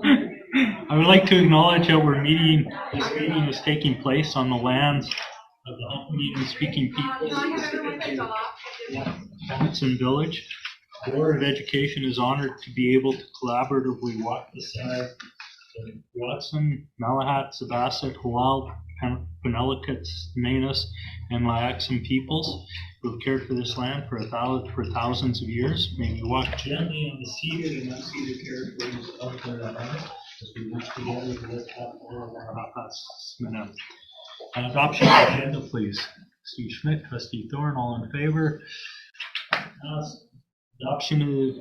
I would like to acknowledge that this meeting is taking place on the lands of the Huntmead speaking peoples of Hamilton Village. The Board of Education is honored to be able to collaboratively walk beside the Watson, Malahat, Sabasset, Hual, Penelakut, Manus, and Layaxan peoples who have cared for this land for thousands of years. May we walk gently on the seated and unseated territories of their land as we work together to lift up all of our Hapas. Adoption of the agenda, please. Trustee Schmidt, Trustee Thorn, all in favor. Adoption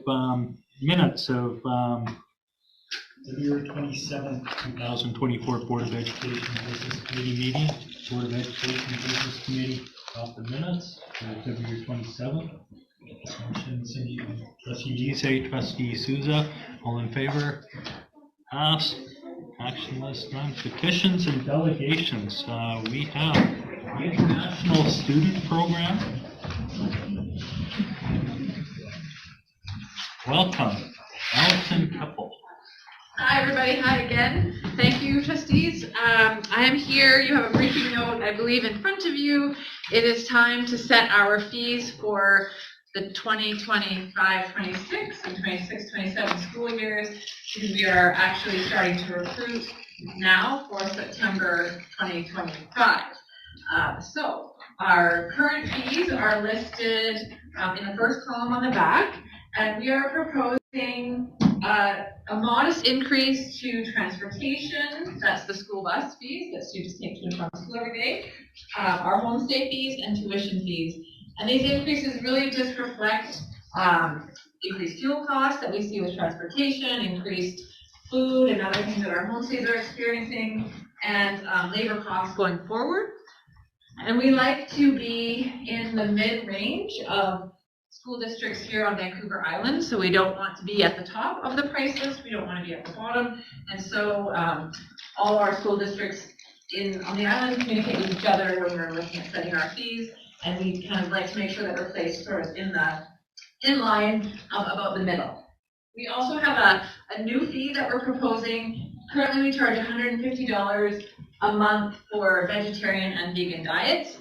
of minutes of February 27th, 2024 Board of Education Business Committee meeting. Board of Education Business Committee adopt the minutes for February 27th. Trustee Giese, Trustee Souza, all in favor. Pass. Action list none. Petitions and delegations. We have the International Student Program. Welcome, Allison Keppel. Hi everybody, hi again. Thank you, trustees. I am here. You have a briefing note, I believe, in front of you. It is time to set our fees for the 2025-26 and 26-27 school years. We are actually starting to recruit now for September 2025. So our current fees are listed in the first column on the back, and we are proposing a modest increase to transportation. That's the school bus fees that students take to and from school every day, our homestay fees, and tuition fees. And these increases really just reflect increased fuel costs that we see with transportation, increased food and other things that our homestays are experiencing, and labor costs going forward. And we like to be in the mid-range of school districts here on Vancouver Island, so we don't want to be at the top of the price list, we don't want to be at the bottom, and so all our school districts on the island communicate with each other when we're looking at setting our fees, and we kind of like to make sure that we're placed sort of in line about the middle. We also have a new fee that we're proposing. Currently we charge $150 a month for vegetarian and vegan diets.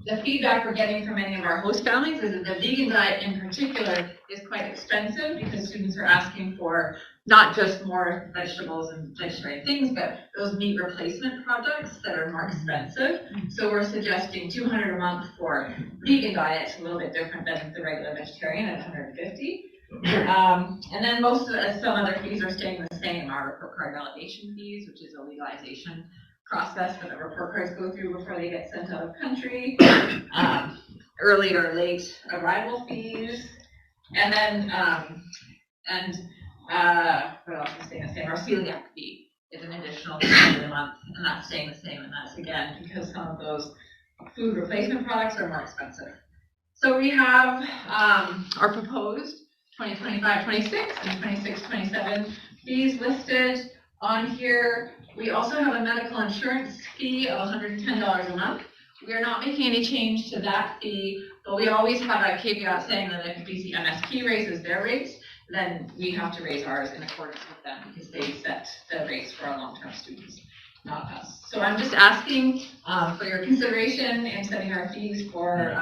The feedback we're getting from many of our host families is that the vegan diet in particular is quite expensive because students are asking for not just more vegetables and vegetarian things, but those meat replacement products that are more expensive. So we're suggesting $200 a month for vegan diets, a little bit different than the regular vegetarian at $150. And then some other fees are staying the same. Our report card validation fees, which is a legalization process that the report cards go through before they get sent out of country, early or late arrival fees, and then what else is staying the same? Our celiac fee is an additional $200 a month, and that's staying the same, and that's again because some of those food replacement products are more expensive. So we have our proposed 2025-26 and 26-27 fees listed on here. We also have a medical insurance fee of $110 a month. We are not making any change to that fee, but we always have a caveat saying that if BC MSP raises their rates, then we have to raise ours in accordance with them because they set the rates for our long-term students, not us. So I'm just asking for your consideration in setting our fees for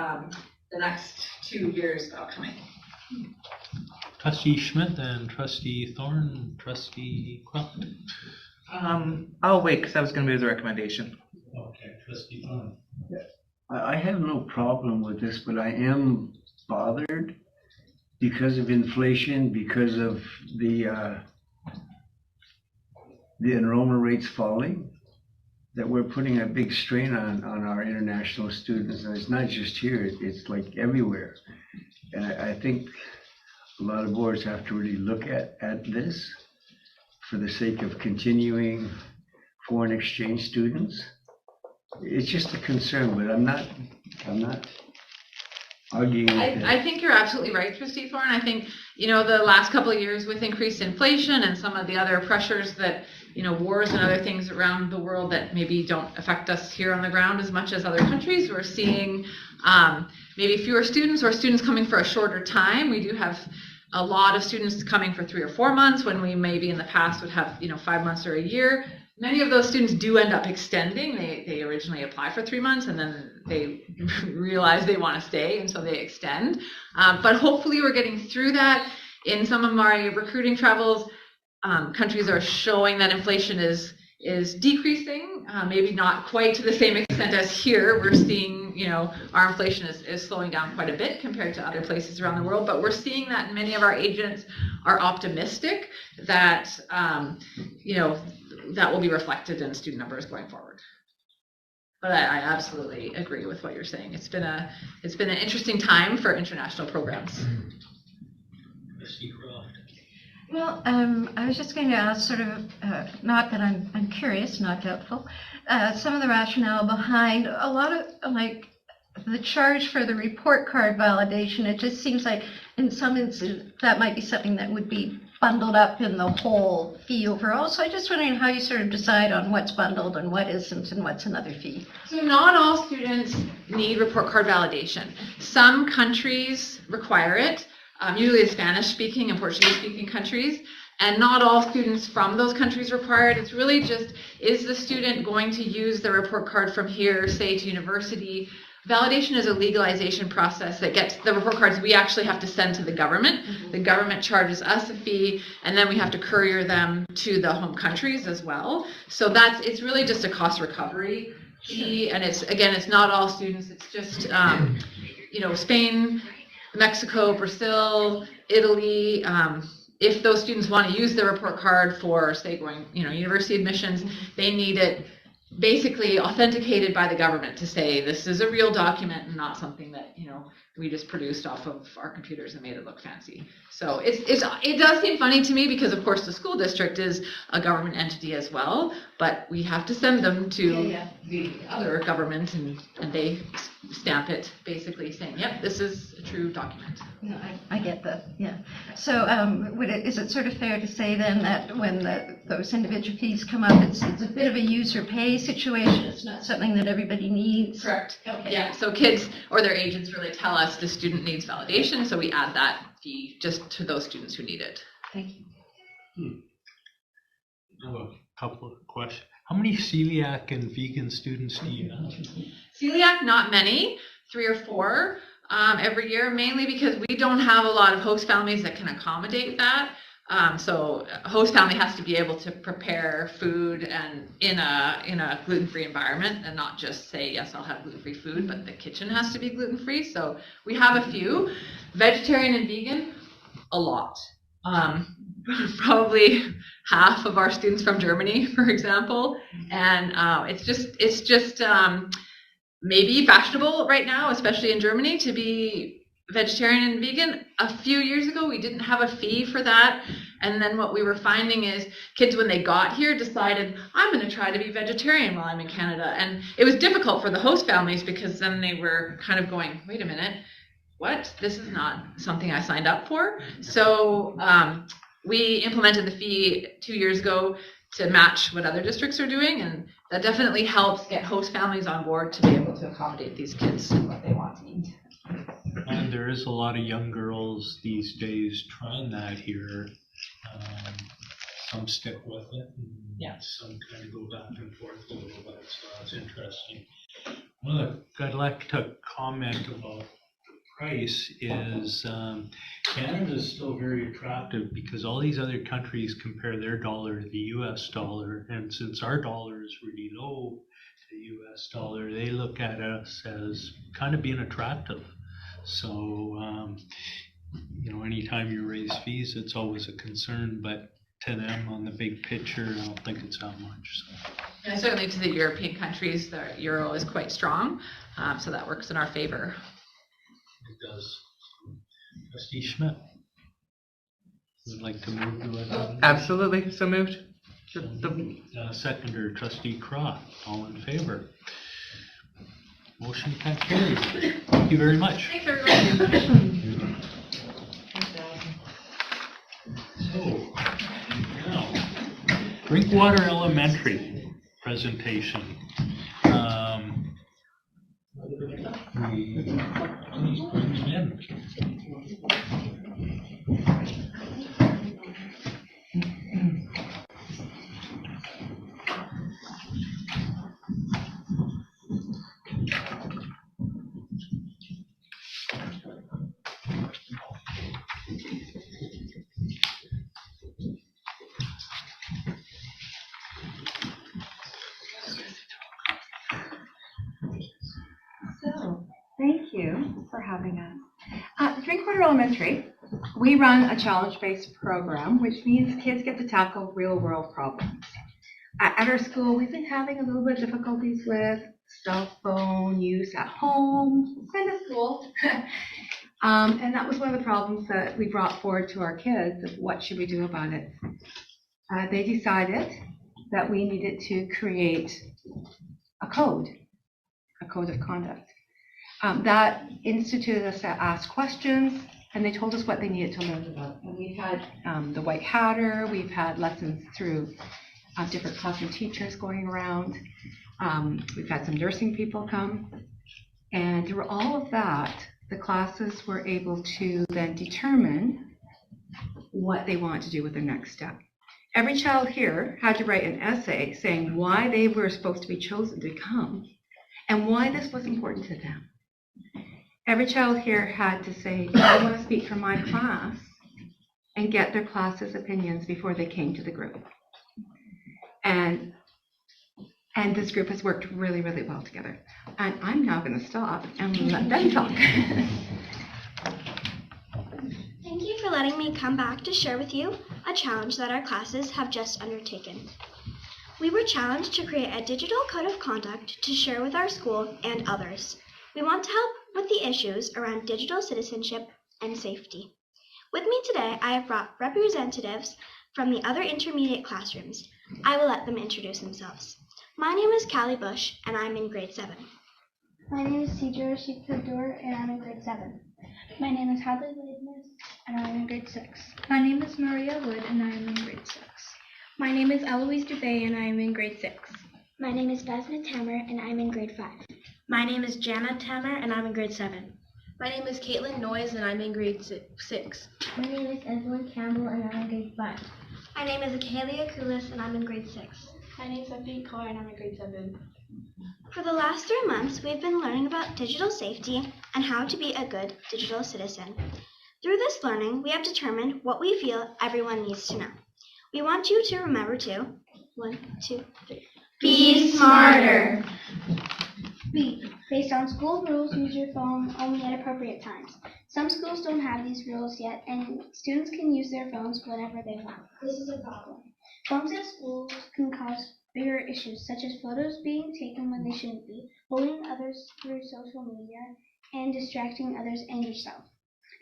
the next 2 years upcoming. Trustee Schmidt and Trustee Thorn, Trustee Quelt. I'll wait because I was going to move the recommendation. Okay, Trustee Thorn. I have no problem with this, but I am bothered because of inflation, because of the enrollment rates falling, that we're putting a big strain on our international students. And it's not just here, it's like everywhere. And I think a lot of boards have to really look at this for the sake of continuing foreign exchange students. It's just a concern, but I'm not arguing with it. I think you're absolutely right, Trustee Thorn. I think, the last couple of years with increased inflation and some of the other pressures that, wars and other things around the world that maybe don't affect us here on the ground as much as other countries, we're seeing maybe fewer students or students coming for a shorter time. We do have a lot of students coming for 3 or 4 months when we maybe in the past would have 5 months or a year. Many of those students do end up extending. They originally apply for 3 months and then they realize they want to stay, and so they extend. But hopefully we're getting through that. In some of my recruiting travels, countries are showing that inflation is decreasing, maybe not quite to the same extent as here. We're seeing, our inflation is slowing down quite a bit compared to other places around the world, but we're seeing that many of our agents are optimistic that, that will be reflected in student numbers going forward. But I absolutely agree with what you're saying. It's been an interesting time for international programs. Well, I was just going to ask sort of, not that I'm curious, not doubtful, some of the rationale behind a lot of, like, the charge for the report card validation. It just seems like in some instances that might be something that would be bundled up in the whole fee overall. So I'm just wondering how you sort of decide on what's bundled and what isn't and what's another fee. So not all students need report card validation. Some countries require it. Usually the Spanish-speaking and Portuguese-speaking countries, and not all students from those countries require it. It's really just, is the student going to use the report card from here, say, to university? Validation is a legalization process that gets the report cards we actually have to send to the government. Mm-hmm. The government charges us a fee, and then we have to courier them to the home countries as well. So it's really just a cost recovery fee, and it's not all students. It's just, Spain, Mexico, Brazil, Italy, if those students want to use the report card for, say, going, university admissions, they need it basically authenticated by the government to say this is a real document and not something that, we just produced off of our computers and made it look fancy. So it does seem funny to me because, of course, the school district is a government entity as well, but we have to send them to the other government and they stamp it, basically saying, yep, this is a true document. No, I get that, yeah. So is it sort of fair to say then that when those individual fees come up, it's a bit of a user pay situation? It's not something that everybody needs? Correct. Okay. Yeah, so kids or their agents really tell us the student needs validation, so we add that fee just to those students who need it. Thank you. I have a couple of questions. How many celiac and vegan students do you have? Celiac, not many, 3 or 4 every year, mainly because we don't have a lot of host families that can accommodate that. So a host family has to be able to prepare food and in a gluten-free environment and not just say, yes, I'll have gluten-free food, but the kitchen has to be gluten-free. So we have a few. Vegetarian and vegan, a lot. Probably half of our students from Germany, for example. And it's just maybe fashionable right now, especially in Germany, to be vegetarian and vegan. A few years ago, we didn't have a fee for that. And then what we were finding is kids, when they got here, decided, I'm going to try to be vegetarian while I'm in Canada. And it was difficult for the host families because then they were kind of going, wait a minute, what? This is not something I signed up for. So we implemented the fee 2 years ago to match what other districts are doing. And that definitely helps get host families on board to be able to accommodate these kids and what they want to eat. And there is a lot of young girls these days trying that here. Some stick with it, and some kind of go back and forth a little bit, so that's interesting. Well, I'd like to comment about the price is Canada is still very attractive because all these other countries compare their dollar to the US dollar, and since our dollar is really low to the US dollar, they look at us as kind of being attractive. So, anytime you raise fees, it's always a concern, but to them on the big picture, I don't think it's that much. So. And certainly to the European countries, the euro is quite strong, so that works in our favor. It does. Trustee Schmidt, would like to move to it? Absolutely, so moved. Seconder, Trustee Croft, all in favor? Motion carries. Thank you very much. Thanks, everybody. So, now, Drinkwater Elementary presentation. Please bring them in. Thank you for having us. At Drinkwater Elementary, we run a challenge-based program, which means kids get to tackle real-world problems. At our school, we've been having a little bit of difficulties with cell phone use at home, kind of cool. And that was one of the problems that we brought forward to our kids of what should we do about it. They decided that we needed to create a code of conduct. That instituted us to ask questions, and they told us what they needed to learn about. And we've had the White Hatter, we've had lessons through different classroom teachers going around. We've had some nursing people come. And through all of that, the classes were able to then determine what they want to do with their next step. Every child here had to write an essay saying why they were supposed to be chosen to come and why this was important to them. Every child here had to say, I want to speak for my class, and get their class's opinions before they came to the group. And this group has worked really, really well together. And I'm now going to stop and let them talk. Thank you for letting me come back to share with you a challenge that our classes have just undertaken. We were challenged to create a digital code of conduct to share with our school and others. We want to help with the issues around digital citizenship and safety. With me today, I have brought representatives from the other intermediate classrooms. I will let them introduce themselves. My name is Callie Bush, and I'm in grade 7. My name is Cedra Shikadur, and I'm in grade 7. My name is Hadley Leibniz, and I'm in grade 6. My name is Maria Wood, and I am in grade 6. My name is Eloise Dubé, and I am in grade 6. My name is Besna Tamer, and I'm in grade 5. My name is Jana Tamer, and I'm in grade 7. My name is Caitlin Noyes, and I'm in grade 6. My name is Evelyn Campbell, and I'm in grade 5. My name is Akalia Kulis, and I'm in grade 6. My name is Sophie Carr, and I'm in grade 7. For the last 3 months, we've been learning about digital safety and how to be a good digital citizen. Through this learning, we have determined what we feel everyone needs to know. We want you to remember to 1, 2, 3. Be smarter. B. Based on school rules, use your phone only at appropriate times. Some schools don't have these rules yet, and students can use their phones whenever they want. This is a problem. Phones at schools can cause bigger issues, such as photos being taken when they shouldn't be, bullying others through social media, and distracting others and yourself.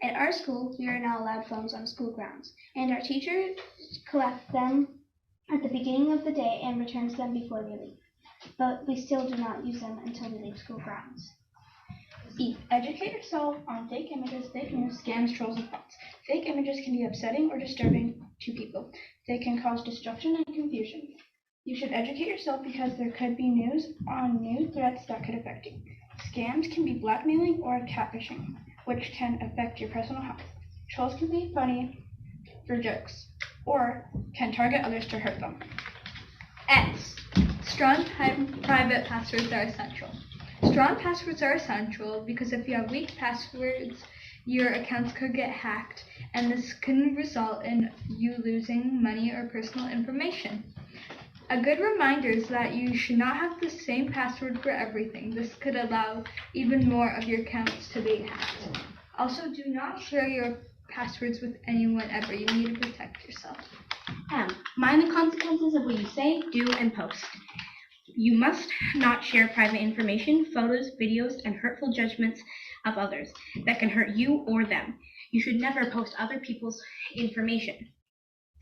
At our school, we are not allowed phones on school grounds, and our teachers collect them at the beginning of the day and returns them before they leave. But we still do not use them until we leave school grounds. E. Educate yourself on fake images, fake news, scams, trolls, and bots. Fake images can be upsetting or disturbing to people. They can cause destruction and confusion. You should educate yourself because there could be news on new threats that could affect you. Scams can be blackmailing or catfishing, which can affect your personal health. Trolls can be funny for jokes or can target others to hurt them. X. Strong private passwords are essential. Strong passwords are essential because if you have weak passwords, your accounts could get hacked, and this can result in you losing money or personal information. A good reminder is that you should not have the same password for everything. This could allow even more of your accounts to be hacked. Also, do not share your passwords with anyone ever. You need to protect yourself. Mind the consequences of what you say, do, and post. You must not share private information, photos, videos, and hurtful judgments of others that can hurt you or them. You should never post other people's information.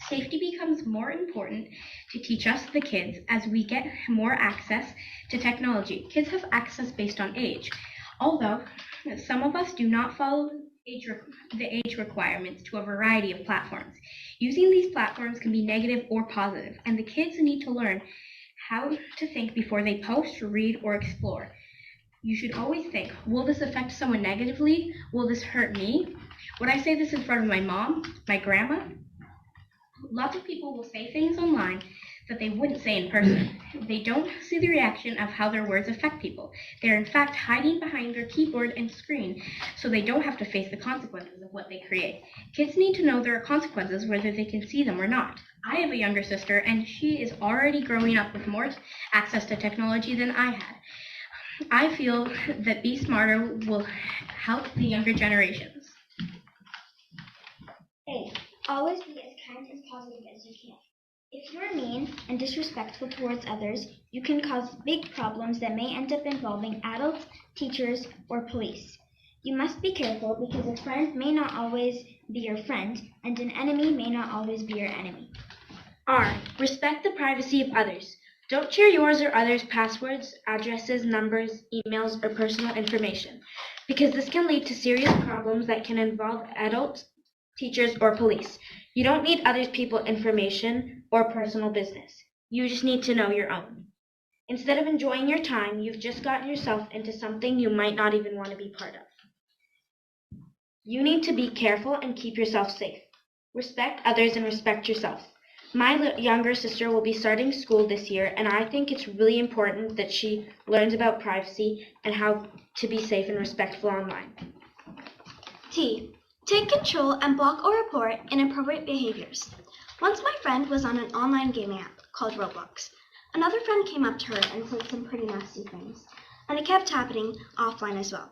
Safety becomes more important to teach us, the kids, as we get more access to technology. Kids have access based on age, although some of us do not follow the age requirements to a variety of platforms. Using these platforms can be negative or positive, and the kids need to learn how to think before they post, read, or explore. You should always think, will this affect someone negatively? Will this hurt me? Would I say this in front of my mom, my grandma? Lots of people will say things online that they wouldn't say in person. They don't see the reaction of how their words affect people. They're in fact hiding behind their keyboard and screen so they don't have to face the consequences of what they create. Kids need to know there are consequences whether they can see them or not. I have a younger sister and she is already growing up with more access to technology than I had. I feel that Be Smarter will help the younger generations. A. Always be as kind and positive as you can. If you are mean and disrespectful towards others, you can cause big problems that may end up involving adults, teachers, or police. You must be careful because a friend may not always be your friend, and an enemy may not always be your enemy. R. Respect the privacy of others. Don't share yours or others' passwords, addresses, numbers, emails, or personal information, because this can lead to serious problems that can involve adults, teachers, or police. You don't need other people's information or personal business. You just need to know your own. Instead of enjoying your time, you've just gotten yourself into something you might not even want to be part of. You need to be careful and keep yourself safe. Respect others and respect yourself. My younger sister will be starting school this year, and I think it's really important that she learns about privacy and how to be safe and respectful online. T. Take control and block or report inappropriate behaviors. Once my friend was on an online gaming app called Roblox. Another friend came up to her and said some pretty nasty things, and it kept happening offline as well.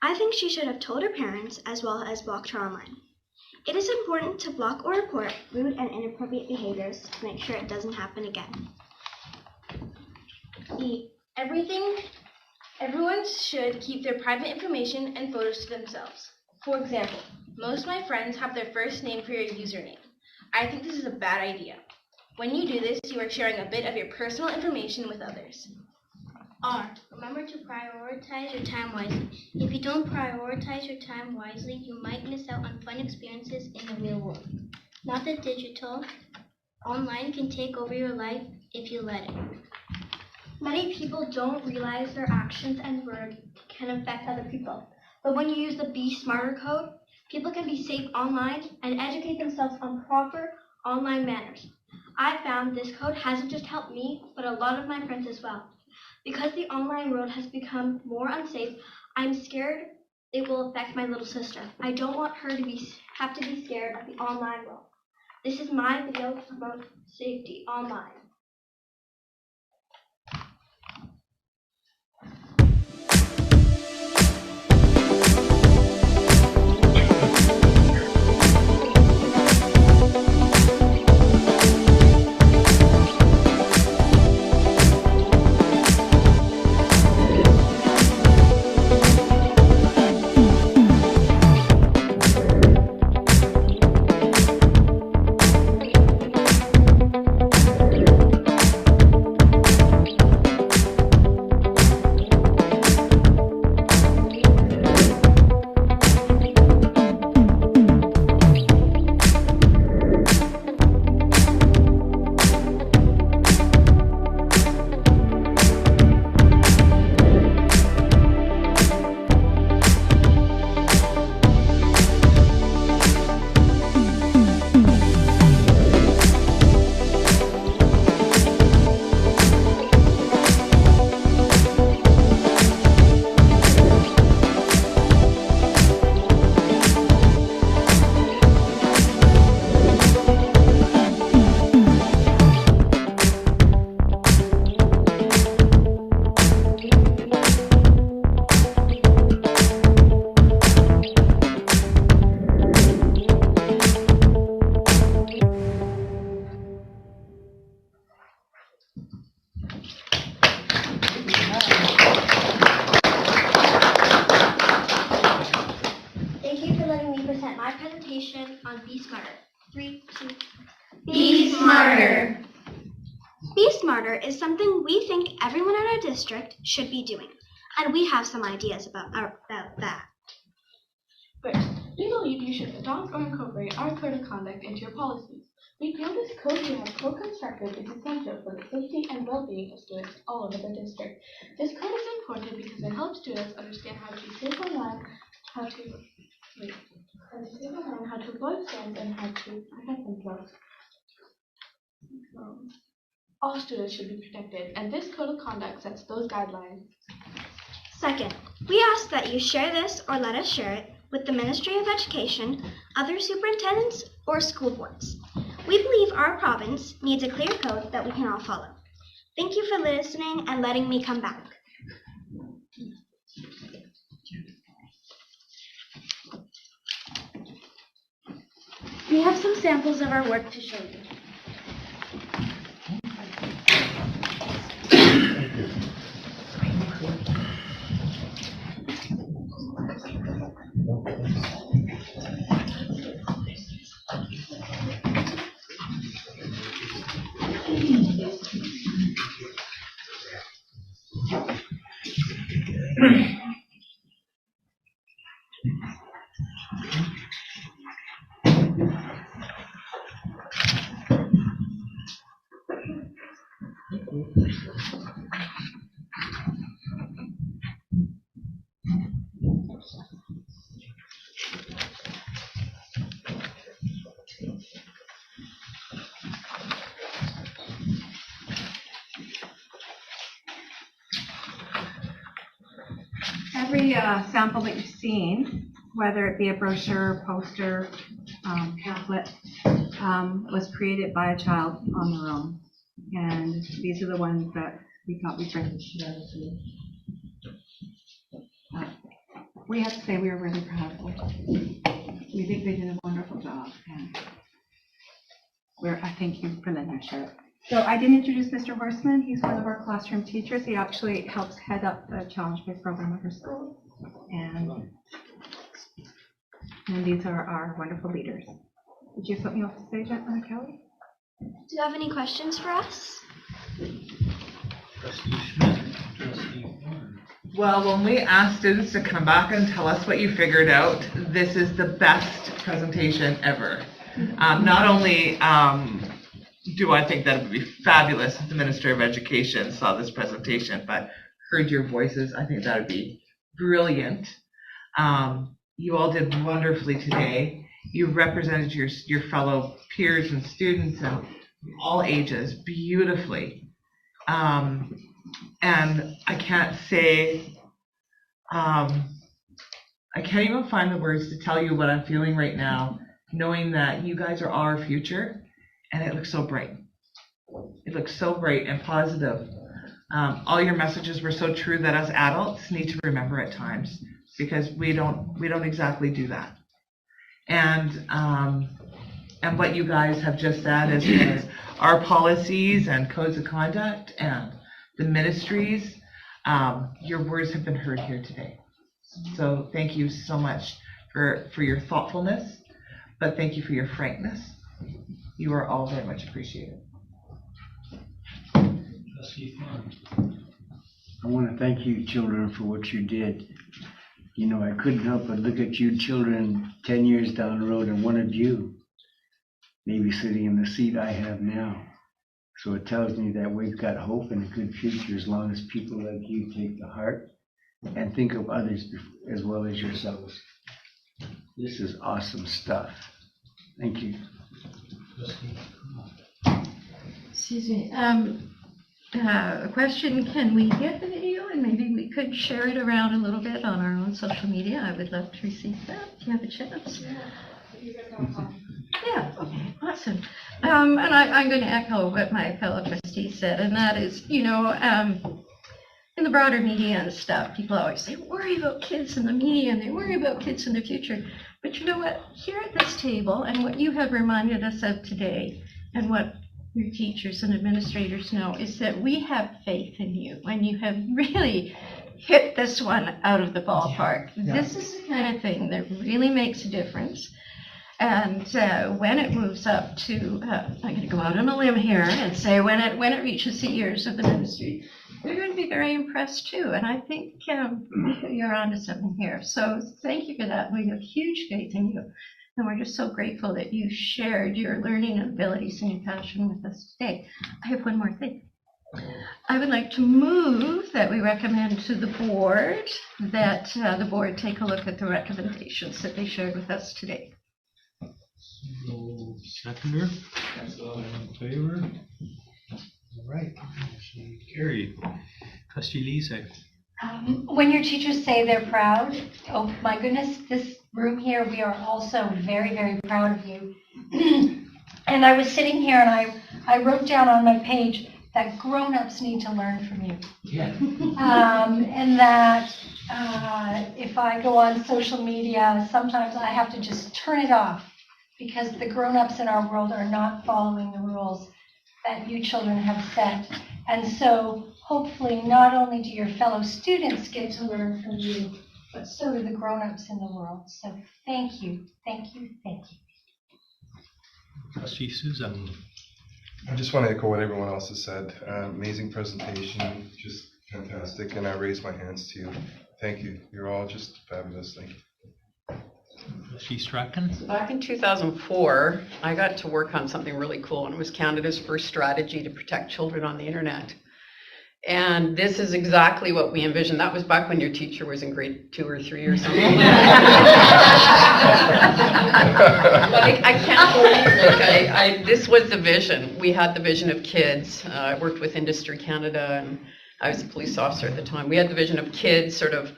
I think she should have told her parents as well as blocked her online. It is important to block or report rude and inappropriate behaviors to make sure it doesn't happen again. E. Everyone should keep their private information and photos to themselves. For example, most of my friends have their first name for your username. I think this is a bad idea. When you do this, you are sharing a bit of your personal information with others. R. Remember to prioritize your time wisely. If you don't prioritize your time wisely, you might miss out on fun experiences in the real world. Not that digital, online can take over your life if you let it. Many people don't realize their actions and words can affect other people. But when you use the Be Smarter code, people can be safe online and educate themselves on proper online manners. I found this code hasn't just helped me, but a lot of my friends as well. Because the online world has become more unsafe, I'm scared it will affect my little sister. I don't want her to have to be scared of the online world. This is my video about safety online. My presentation on Be Smarter. 3, 2. Be Smarter. Be Smarter is something we think everyone in our district should be doing, and we have some ideas about that. First, we believe you should adopt or incorporate our code of conduct into your policies. We feel this code we have co-constructed is essential for the safety and well-being of students all over the district. This code is important because it helps students understand how to be safe online, how to avoid scams, and how to protect themselves. All students should be protected, and this code of conduct sets those guidelines. Second, we ask that you share this or let us share it with the Ministry of Education, other superintendents, or school boards. We believe our province needs a clear code that we can all follow. Thank you for listening and letting me come back. We have some samples of our work to show you. Every sample that you've seen, whether it be a brochure, poster, pamphlet, was created by a child on their own. And these are the ones that we thought we'd bring together to you. We have to say we are really proud of them. We think they did a wonderful job, and I thank you for letting us share it. So I didn't introduce Mr. Horstman. He's one of our classroom teachers. He actually helps head up the challenge-based program at our school. And these are our wonderful leaders. Did you have something else to say, Kelly? Do you have any questions for us? Well, when we ask students to come back and tell us what you figured out, this is the best presentation ever. Not only do I think that it would be fabulous if the Minister of Education saw this presentation, but heard your voices, I think that would be brilliant. You all did wonderfully today. You represented your fellow peers and students and all ages beautifully. And I can't say, I can't even find the words to tell you what I'm feeling right now, knowing that you guys are our future, and it looks so bright. It looks so bright and positive. All your messages were so true that us adults need to remember at times, because we don't exactly do that. And what you guys have just said as far as our policies and codes of conduct and the ministries, your words have been heard here today. So thank you so much for your thoughtfulness, but thank you for your frankness. You are all very much appreciated. I want to thank you children for what you did. You know, I couldn't help but look at you children 10 years down the road, and one of you maybe sitting in the seat I have now. So it tells me that we've got hope and a good future as long as people like you take to heart and think of others as well as yourselves. This is awesome stuff. Thank you. Excuse me. A question, can we get the video and maybe we could share it around a little bit on our own social media? I would love to receive that if you have a chance. Yeah, okay, awesome. And I'm going to echo what my fellow trustee said, and that is, you know, in the broader media and stuff, people always say, worry about kids in the media and they worry about kids in the future. But you know what, here at this table, and what you have reminded us of today, and what your teachers and administrators know, is that we have faith in you, and you have really hit this one out of the ballpark. Yeah. This is the kind of thing that really makes a difference. And when it moves up to, I'm going to go out on a limb here and say when it reaches the ears of the ministry, they're going to be very impressed too. And I think you're onto something here. So thank you for that. We have huge faith in you. And we're just so grateful that you shared your learning abilities and your passion with us today. I have one more thing. I would like to move that we recommend to the board that the board take a look at the recommendations that they shared with us today. So, seconder? All in favor? All right. Motion carried. Trustee Lisek. When your teachers say they're proud, oh my goodness, this room here, we are also very, very proud of you. And I was sitting here and I wrote down on my page that grown-ups need to learn from you. Yeah. And that if I go on social media, sometimes I have to just turn it off because the grown-ups in our world are not following the rules that you children have set. And so hopefully not only do your fellow students get to learn from you, but so do the grown-ups in the world. So thank you, thank you, thank you. Trustee Susan. I just want to echo what everyone else has said. Amazing presentation, just fantastic. And I raise my hands to you. Thank you. You're all just fabulous. Thank you. Trustee Strachan. So back in 2004, I got to work on something really cool, and it was Canada's first strategy to protect children on the internet. And this is exactly what we envisioned. That was back when your teacher was in grade 2 or 3 or something. But I can't believe, look, this was the vision. We had the vision of kids. I worked with Industry Canada, and I was a police officer at the time. We had the vision of kids sort of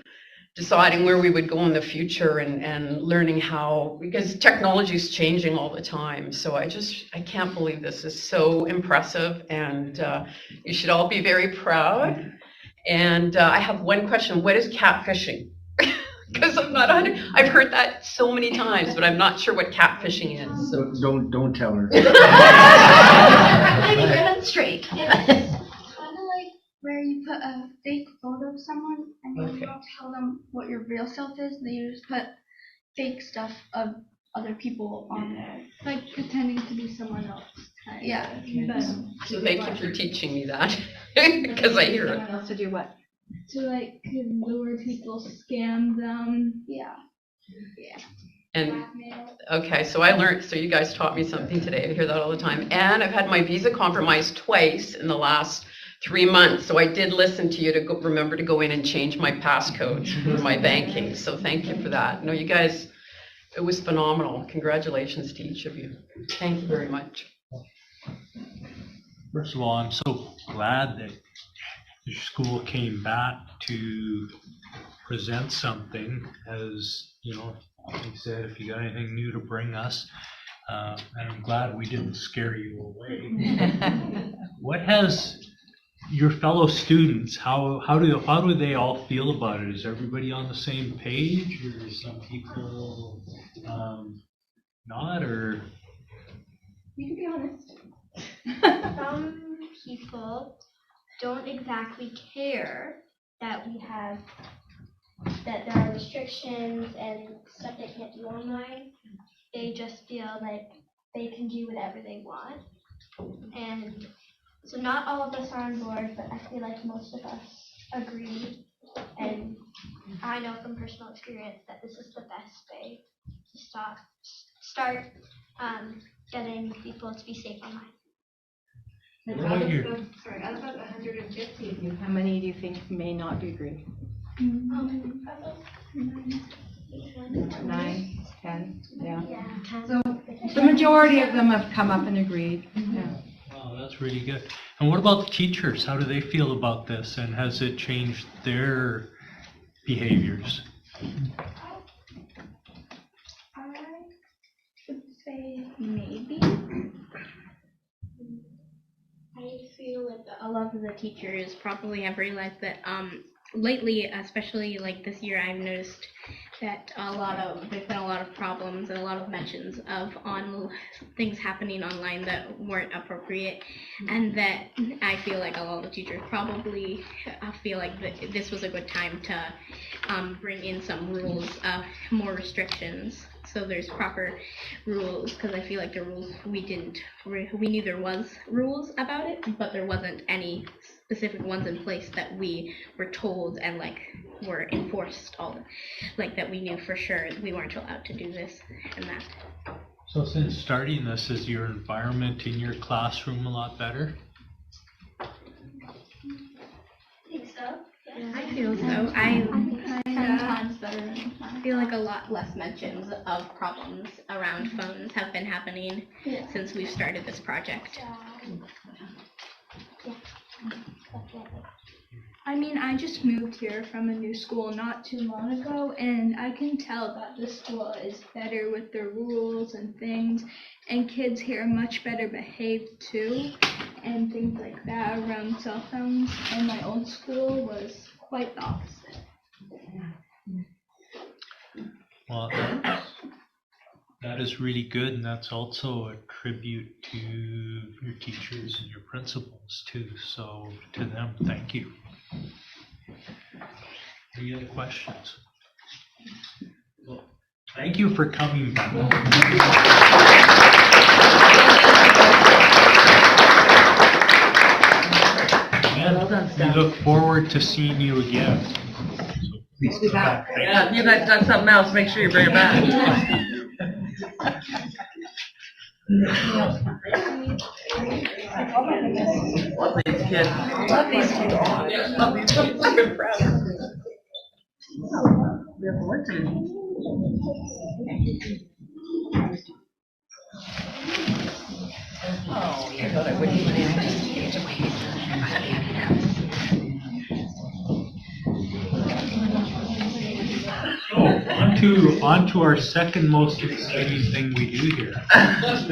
deciding where we would go in the future and learning how, because technology is changing all the time. So I can't believe this is so impressive, and you should all be very proud. And I have one question: what is catfishing? Because I'm not 100. I've heard that so many times, but I'm not sure what catfishing is. So. Don't tell her. Maybe demonstrate. Where you put a fake photo of someone and then you don't tell them what your real self is, then you just put fake stuff of other people on there. Like pretending to be someone else. Yeah. So thank you for teaching me that, because I hear it. Someone else to do what? To like lure people, scam them. Yeah. Yeah. And okay, so I learned, so you guys taught me something today. I hear that all the time. And I've had my visa compromised twice in the last 3 months. So I did listen to you to remember to go in and change my passcodes for my banking. So thank you for that. No, you guys, it was phenomenal. Congratulations to each of you. Thank you very much. First of all, I'm so glad that your school came back to present something. As you know, he said, if you got anything new to bring us, and I'm glad we didn't scare you away. What has your fellow students, how do they all feel about it? Is everybody on the same page, or is some people not, or? You can be honest. Some people don't exactly care that there are restrictions and stuff they can't do online. They just feel like they can do whatever they want. And so not all of us are on board, but I feel like most of us agree. And I know from personal experience that this is the best way to start getting people to be safe online. And out of the 150 of you, how many do you think may not be agree? 9, 10, yeah. So the majority of them have come up and agreed. Yeah. Wow, that's really good. And what about the teachers? How do they feel about this, and has it changed their behaviors? I would say maybe. I feel like A lot of the teachers probably have realized that lately, especially like this year, I've noticed that there's been a lot of problems and a lot of mentions of things happening online that weren't appropriate, and that I feel like a lot of the teachers probably feel like this was a good time to bring in some rules, more restrictions. So there's proper rules, because I feel like the rules we knew there was rules about it, but there wasn't any specific ones in place that we were told and like were enforced that we knew for sure we weren't allowed to do this and that. So since starting this, is your environment in your classroom a lot better? I think so. Yeah. I feel so. Sometimes better. I feel like a lot less mentions of problems around phones have been happening since we've started this project. I mean, I just moved here from a new school not too long ago, and I can tell that the school is better with the rules and things, and kids here are much better behaved too, and things like that around cell phones. And my old school was quite the opposite. Well, that is really good, and that's also a tribute to your teachers and your principals too. So to them, thank you. Any other questions? Well, thank you for coming back. And we look forward to seeing you again. So please come back. Yeah, if you guys got something else, make sure you bring it back. Love these kids. Love these two. Love these kids. I'm good proud of them. We have work to do. Oh, I thought I wouldn't even answer. On to our second most exciting thing we do here. That's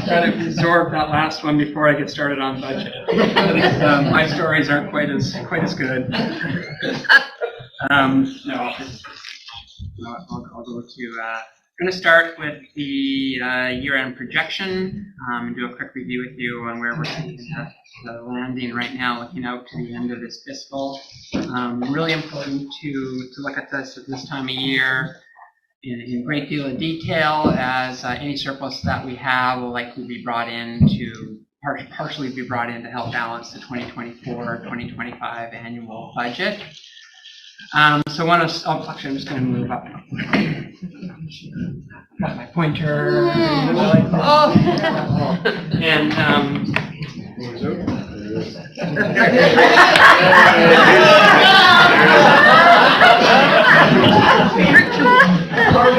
try to absorb that last one before I get started on budget. My stories aren't quite as good. No, I'll go to. I'm going to start with the year-end projection and do a quick review with you on where we're seeing the landing right now, looking out to the end of this fiscal. Really important to look at this at this time of year in a great deal of detail, as any surplus that we have will likely be brought in to partially be brought in to help balance the 2024-2025 annual budget. So I'm just going to move up. Got my pointer. And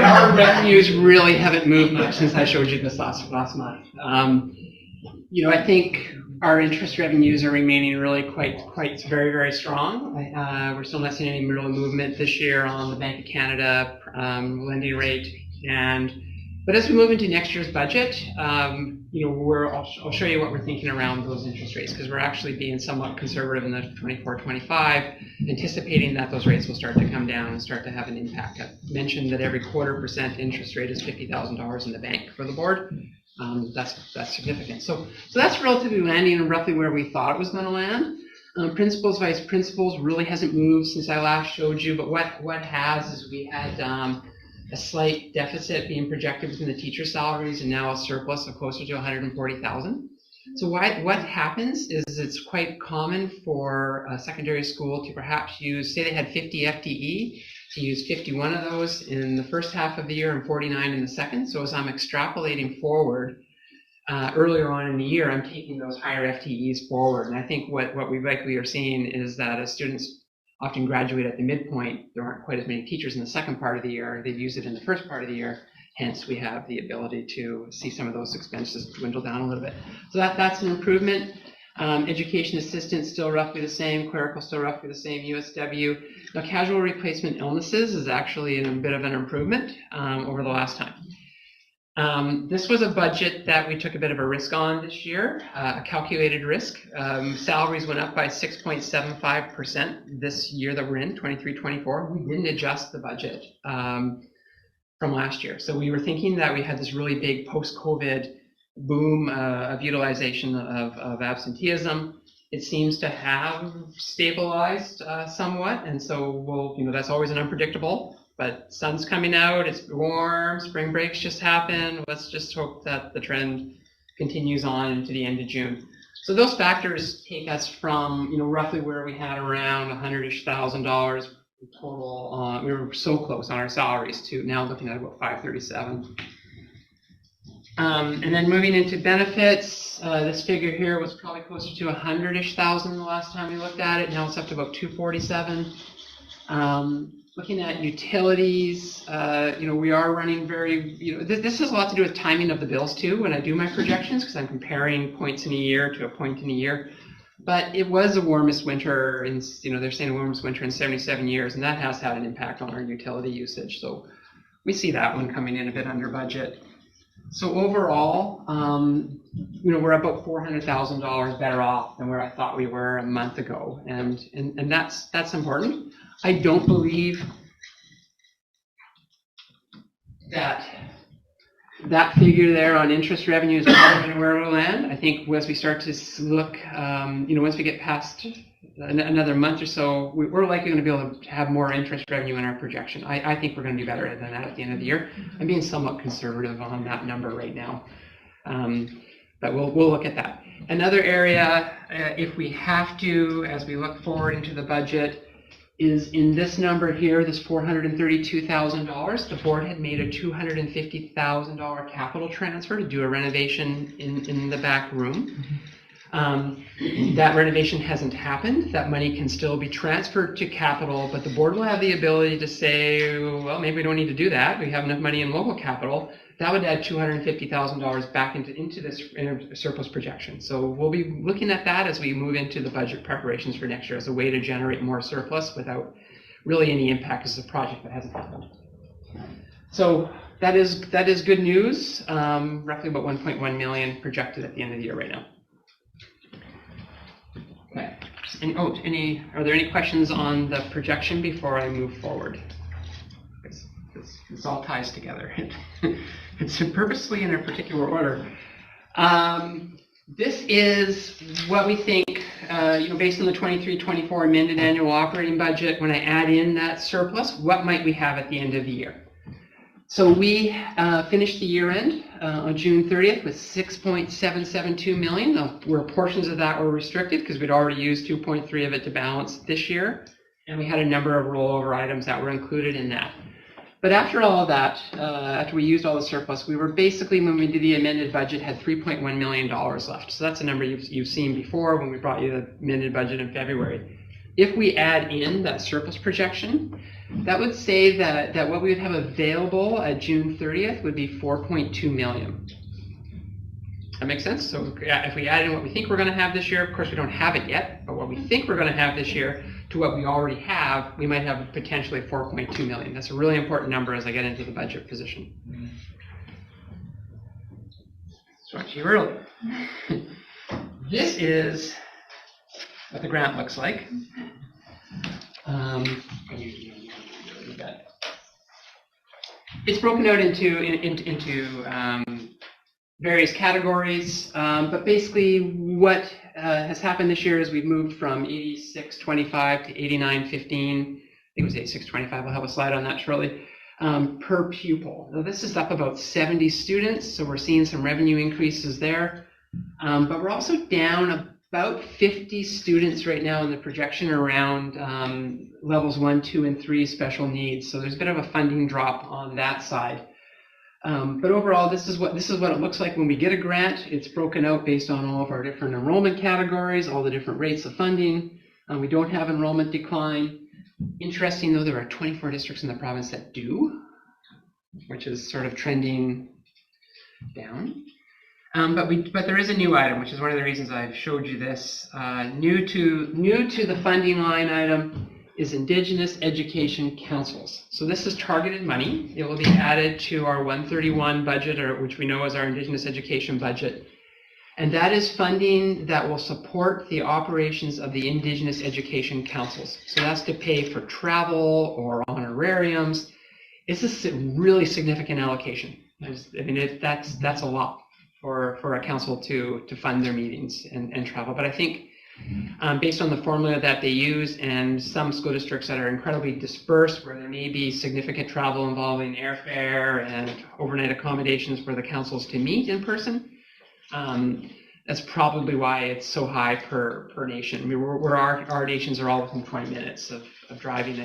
our revenues really haven't moved much since I showed you this last month. I think our interest revenues are remaining really quite very, very strong. We're still not seeing any real movement this year on the Bank of Canada lending rate. But as we move into next year's budget, I'll show you what we're thinking around those interest rates, because we're actually being somewhat conservative in the 24-25, anticipating that those rates will start to come down and start to have an impact. I mentioned that every 0.25% interest rate is $50,000 in the bank for the board. That's significant. So that's relatively landing roughly where we thought it was going to land. Principals, vice principals really hasn't moved since I last showed you, but what has is we had a slight deficit being projected within the teacher salaries, and now a surplus of closer to 140,000. So what happens is it's quite common for a secondary school to perhaps use, say they had 50 FTE, to use 51 of those in the first half of the year and 49 in the second. So as I'm extrapolating forward, earlier on in the year, I'm taking those higher FTEs forward. And I think what we likely are seeing is that as students often graduate at the midpoint, there aren't quite as many teachers in the second part of the year. They've used it in the first part of the year. Hence, we have the ability to see some of those expenses dwindle down a little bit. So that's an improvement. Education assistants still roughly the same, clerical still roughly the same, USW. Now, casual replacement illnesses is actually a bit of an improvement over the last time. This was a budget that we took a bit of a risk on this year, a calculated risk. Salaries went up by 6.75% this year that we're in, 23-24. We didn't adjust the budget from last year. So we were thinking that we had this really big post-COVID boom of utilization of absenteeism. It seems to have stabilized somewhat, and so that's always an unpredictable. But sun's coming out, it's warm, spring breaks just happened. Let's just hope that the trend continues on into the end of June. So those factors take us from roughly where we had around $100,000-ish total. We were so close on our salaries to now looking at about 537. And then moving into benefits, this figure here was probably closer to 100-ish thousand the last time we looked at it. Now it's up to about 247. Looking at utilities, we are running very, this has a lot to do with timing of the bills too when I do my projections, because I'm comparing points in a year to a point in a year. But it was the warmest winter, they're saying the warmest winter in 77 years, and that has had an impact on our utility usage. So we see that one coming in a bit under budget. So overall, we're about $400,000 better off than where I thought we were a month ago, and that's important. I don't believe that figure there on interest revenue is probably where we'll land. I think as we start to look, once we get past another month or so, we're likely going to be able to have more interest revenue in our projection. I think we're going to do better than that at the end of the year. I'm being somewhat conservative on that number right now, but we'll look at that. Another area, if we have to, as we look forward into the budget, is in this number here, this $432,000. The board had made a $250,000 capital transfer to do a renovation in the back room. That renovation hasn't happened. That money can still be transferred to capital, but the board will have the ability to say, well, maybe we don't need to do that. We have enough money in local capital. That would add $250,000 back into this surplus projection. So we'll be looking at that as we move into the budget preparations for next year as a way to generate more surplus without really any impact as a project that hasn't happened. So that is good news. Roughly about 1.1 million projected at the end of the year right now. Okay. Are there any questions on the projection before I move forward? This all ties together. It's purposely in a particular order. This is what we think, based on the 23-24 amended annual operating budget, when I add in that surplus, what might we have at the end of the year? So we finished the year end on June 30th with $6.772 million, where portions of that were restricted because we'd already used 2.3 of it to balance this year, and we had a number of rollover items that were included in that. But after all of that, after we used all the surplus, we were basically, when we did the amended budget, had $3.1 million left. So that's a number you've seen before when we brought you the amended budget in February. If we add in that surplus projection, that would say that what we would have available at June 30th would be $4.2 million. That makes sense? So if we add in what we think we're going to have this year, of course we don't have it yet, but what we think we're going to have this year to what we already have, we might have potentially $4.2 million. That's a really important number as I get into the budget position. So actually early. This is what the grant looks like. It's broken out into various categories, but basically what has happened this year is we've moved from 86.25 to 89.15. I think it was 86.25. I'll have a slide on that shortly. Per pupil. Now this is up about 70 students, so we're seeing some revenue increases there. But we're also down about 50 students right now in the projection around levels 1, 2, and 3 special needs. So there's a bit of a funding drop on that side. But overall, this is what it looks like when we get a grant. It's broken out based on all of our different enrollment categories, all the different rates of funding. We don't have enrollment decline. Interesting though, there are 24 districts in the province that do, which is sort of trending down. But there is a new item, which is one of the reasons I showed you this. New to the funding line item is Indigenous Education Councils. So this is targeted money. It will be added to our 131 budget, which we know as our Indigenous Education budget. And that is funding that will support the operations of the Indigenous Education Councils. So that's to pay for travel or honorariums. It's a really significant allocation. That's a lot for a council to fund their meetings and travel. But I think based on the formula that they use and some school districts that are incredibly dispersed, where there may be significant travel involving airfare and overnight accommodations for the councils to meet in person, that's probably why it's so high per nation. I mean, our nations are all within 20 minutes of driving.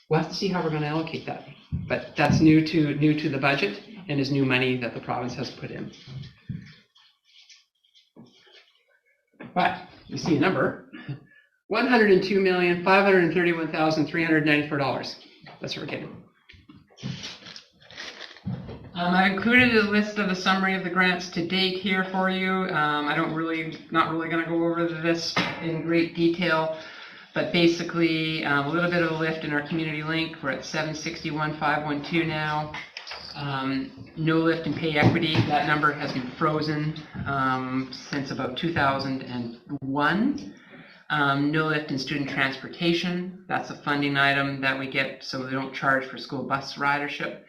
We'll have to see how we're going to allocate that. But that's new to the budget and is new money that the province has put in. But you see a number, $102,531,394. That's what we're getting. I've included a list of the summary of the grants to date here for you. Not really going to go over this in great detail, but basically a little bit of a lift in our community link. We're at 761,512 now. No lift in pay equity. That number has been frozen since about 2001. No lift in student transportation. That's a funding item that we get so we don't charge for school bus ridership.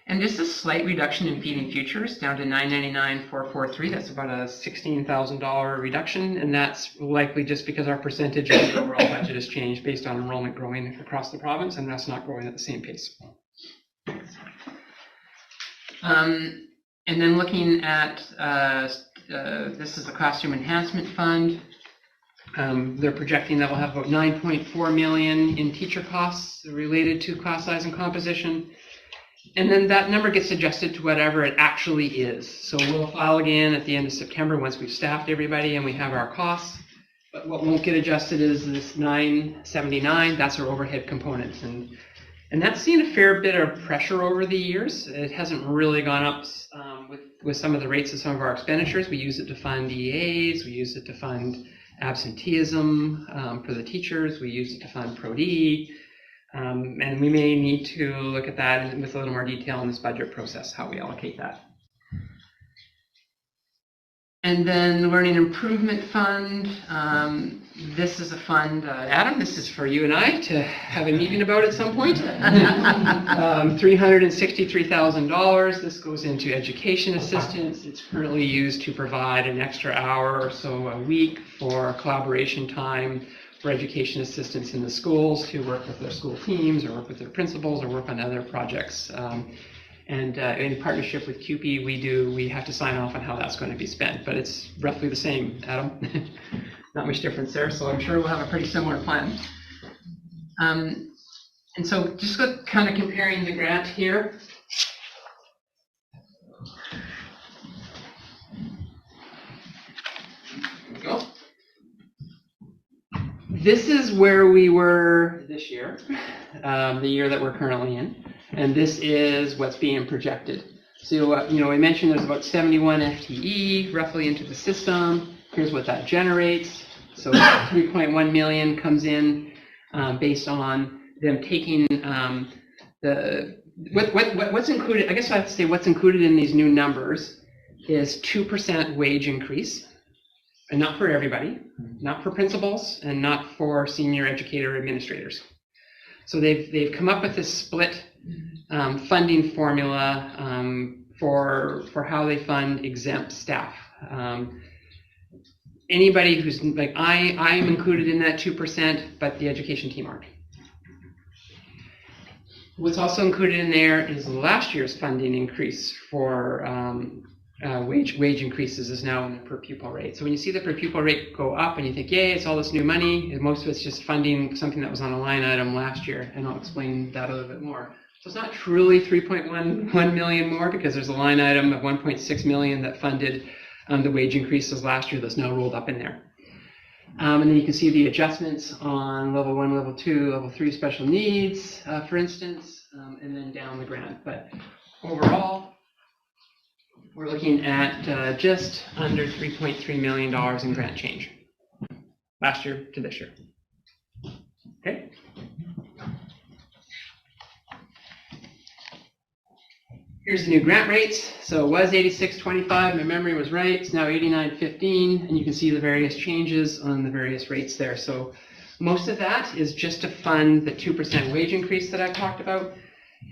And just a slight reduction in Feeding Futures down to $999,443. That's about a $16,000 reduction, and that's likely just because our percentage of the overall budget has changed based on enrollment growing across the province, and that's not growing at the same pace. And then looking at this is the Classroom Enhancement Fund. They're projecting that we'll have about $9.4 million in teacher costs related to class size and composition. And then that number gets adjusted to whatever it actually is. So we'll file again at the end of September once we've staffed everybody and we have our costs. But what won't get adjusted is this $979. That's our overhead components. And that's seen a fair bit of pressure over the years. It hasn't really gone up with some of the rates of some of our expenditures. We use it to fund EAs. We use it to fund absenteeism for the teachers. We use it to fund Pro-D. And we may need to look at that with a little more detail in this budget process, how we allocate that. And then the Learning Improvement Fund. This is a fund, Adam, this is for you and I to have a meeting about at some point. $363,000. This goes into education assistance. It's currently used to provide an extra hour or so a week for collaboration time for education assistants in the schools to work with their school teams or work with their principals or work on other projects. And in partnership with CUPE, we have to sign off on how that's going to be spent, but it's roughly the same, Adam. Not much difference there, so I'm sure we'll have a pretty similar plan. And so just kind of comparing the grant here. There we go. This is where we were this year, the year that we're currently in, and this is what's being projected. So, we mentioned there's about 71 FTE roughly into the system. Here's what that generates. So 3.1 million comes in based on them taking what's included. I guess I have to say what's included in these new numbers is 2% wage increase. And not for everybody, not for principals, and not for senior educator administrators. So they've come up with this split funding formula for how they fund exempt staff. Anybody who's like I'm included in that 2%, but the education team aren't. What's also included in there is last year's funding increase for wage increases is now in the per pupil rate. So when you see the per pupil rate go up and you think, yay, it's all this new money, and most of it's just funding something that was on a line item last year, and I'll explain that a little bit more. So it's not truly 3.1 million more because there's a line item of 1.6 million that funded the wage increases last year that's now rolled up in there. And then you can see the adjustments on level 1, level 2, level 3 special needs, for instance, and then down the grant. But overall, we're looking at just under $3.3 million in grant change last year to this year. Okay. Here's the new grant rates. So it was 86.25. My memory was right. It's now 89.15, and you can see the various changes on the various rates there. So most of that is just to fund the 2% wage increase that I talked about.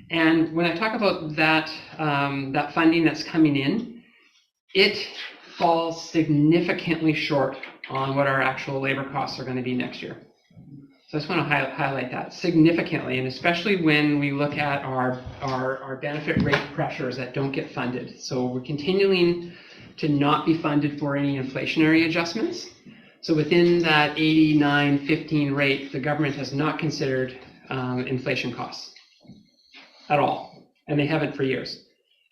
And when I talk about that, that funding that's coming in, it falls significantly short on what our actual labor costs are going to be next year. So I just want to highlight that significantly, and especially when we look at our benefit rate pressures that don't get funded. So we're continuing to not be funded for any inflationary adjustments. So within that 89.15 rate, the government has not considered inflation costs at all, and they haven't for years.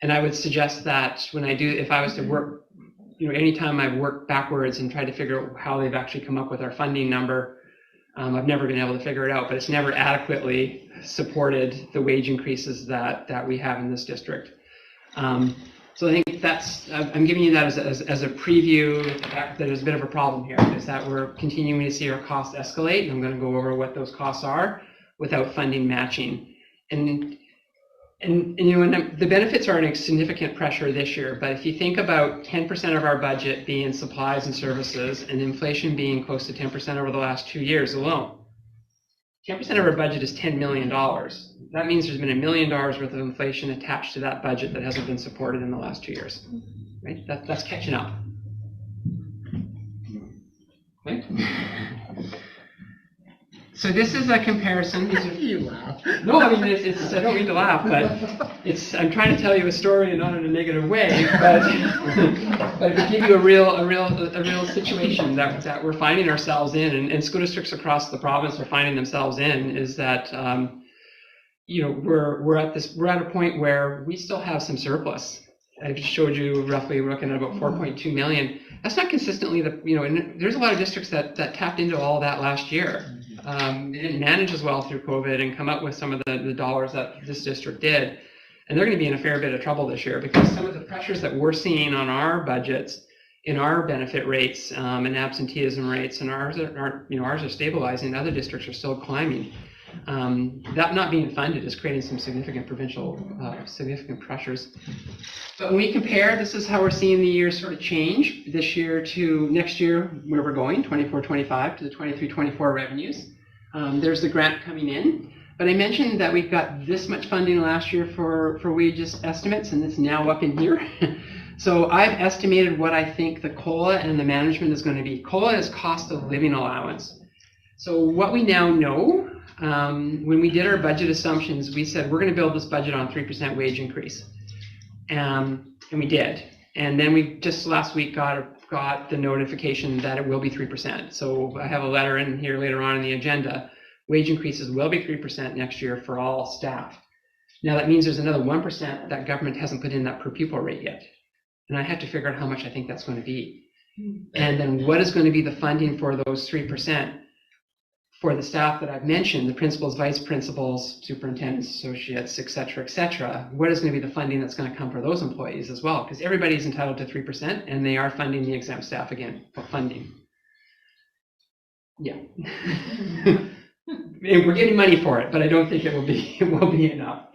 And I would suggest that if I was to work, anytime I've worked backwards and tried to figure out how they've actually come up with our funding number, I've never been able to figure it out, but it's never adequately supported the wage increases that we have in this district. So I think I'm giving you that as a preview, the fact that there's a bit of a problem here, is that we're continuing to see our costs escalate, and I'm going to go over what those costs are without funding matching. And And you know, the benefits are in significant pressure this year, but if you think about 10% of our budget being supplies and services and inflation being close to 10% over the last 2 years alone, 10% of our budget is $10 million. That means there's been $1 million worth of inflation attached to that budget that hasn't been supported in the last 2 years. Right? That's catching up. Okay? So this is a comparison. You laugh. No, I mean, it's I don't mean to laugh, but I'm trying to tell you a story and not in a negative way, but to give you a real situation that we're finding ourselves in, and school districts across the province are finding themselves in, is that you know, we're at a point where we still have some surplus. I just showed you roughly, we're looking at about 4.2 million. That's not consistently and there's a lot of districts that tapped into all that last year. They didn't manage as well through COVID and come up with some of the dollars that this district did. And they're going to be in a fair bit of trouble this year because some of the pressures that we're seeing on our budgets, in our benefit rates and absenteeism rates, and ours are stabilizing, other districts are still climbing. That not being funded is creating some significant provincial, significant pressures. But when we compare, this is how we're seeing the year sort of change this year to next year, where we're going, 24-25 to the 23-24 revenues. There's the grant coming in. But I mentioned that we've got this much funding last year for wages estimates, and it's now up in here. So I've estimated what I think the COLA and the management is going to be. COLA is cost of living allowance. So what we now know, when we did our budget assumptions, we said we're going to build this budget on 3% wage increase. And we did. And then we just last week got the notification that it will be 3%. So I have a letter in here later on in the agenda. Wage increases will be 3% next year for all staff. Now that means there's another 1% that government hasn't put in that per pupil rate yet. And I have to figure out how much I think that's going to be. And then what is going to be the funding for those 3%? For the staff that I've mentioned, the principals, vice principals, superintendents, associates, et cetera, what is going to be the funding that's going to come for those employees as well? Because everybody's entitled to 3%, and they are funding the exempt staff again, funding. Yeah. We're getting money for it, but I don't think it will be enough.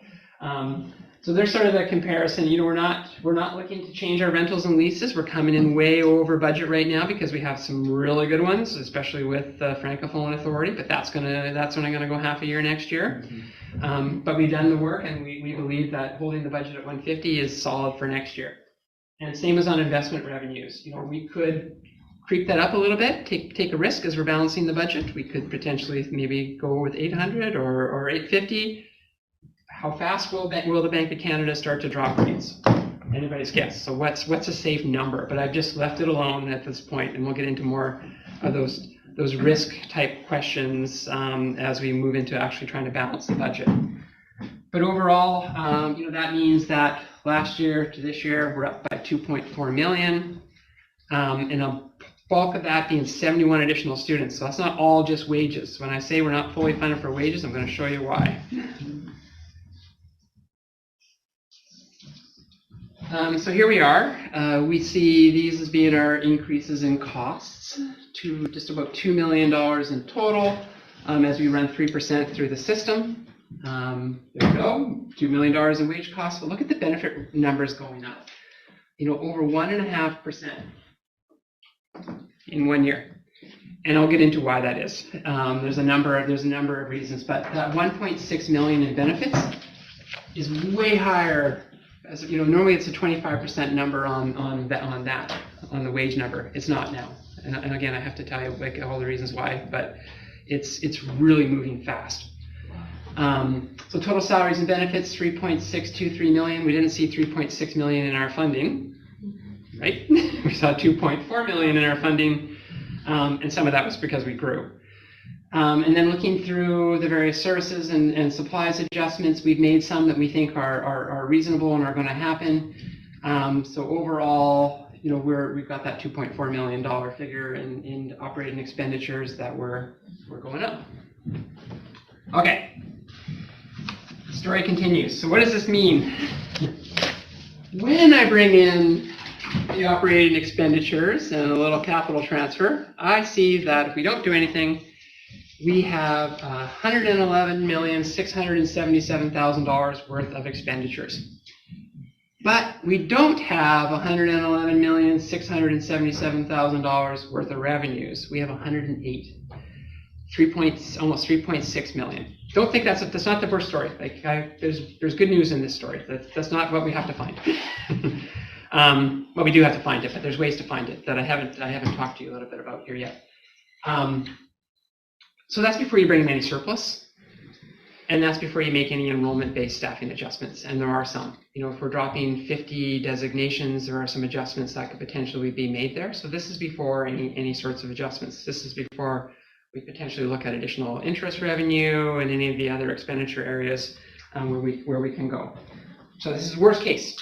So there's sort of the comparison. You know, we're not looking to change our rentals and leases. We're coming in way over budget right now because we have some really good ones, especially with Francophone Authority. But that's only gonna go half a year next year. But we've done the work, and we believe that holding the budget at 150 is solid for next year. And same as on investment revenues. You know, we could creep that up a little bit, take a risk as we're balancing the budget. We could potentially maybe go with 800 or 850. How fast will the Bank of Canada start to drop rates? Anybody's guess. So what's a safe number? But I've just left it alone at this point, and we'll get into more of those risk type questions as we move into actually trying to balance the budget. But overall, you know, that means that last year to this year we're up by 2.4 million, and a bulk of that being 71 additional students. So that's not all just wages. When I say we're not fully funded for wages, I'm going to show you why. So here we are. We see these as being our increases in costs to just about $2 million in total as we run 3% through the system. There we go, $2 million in wage costs. But look at the benefit numbers going up. You know, over 1.5% in 1 year. And I'll get into why that is. There's a number of reasons, but that 1.6 million in benefits is way higher. As you know, normally it's a 25% number on the wage number. It's not now, and again, I have to tell you like all the reasons why, but it's really moving fast. So total salaries and benefits 3.623 million. We didn't see 3.6 million in our funding, right? We saw 2.4 million in our funding, and some of that was because we grew. And then looking through the various services and supplies adjustments, we've made some that we think are reasonable and are going to happen. So overall, you know, we've got that $2.4 million figure in operating expenditures that we're going up. Okay, the story continues. So what does this mean? When I bring in the operating expenditures and a little capital transfer, I see that if we don't do anything, we have $111,677,000 worth of expenditures. But we don't have $111,677,000 worth of revenues. We have 108, almost 3.6 million. Don't think that's not the worst story. Like there's good news in this story. That's not what we have to find. Well, we do have to find it, but there's ways to find it that I haven't talked to you a little bit about here yet. So that's before you bring in any surplus, and that's before you make any enrollment-based staffing adjustments, and there are some. You know, if we're dropping 50 designations, there are some adjustments that could potentially be made there. So this is before any sorts of adjustments. This is before we potentially look at additional interest revenue and any of the other expenditure areas where we can go. So this is worst case.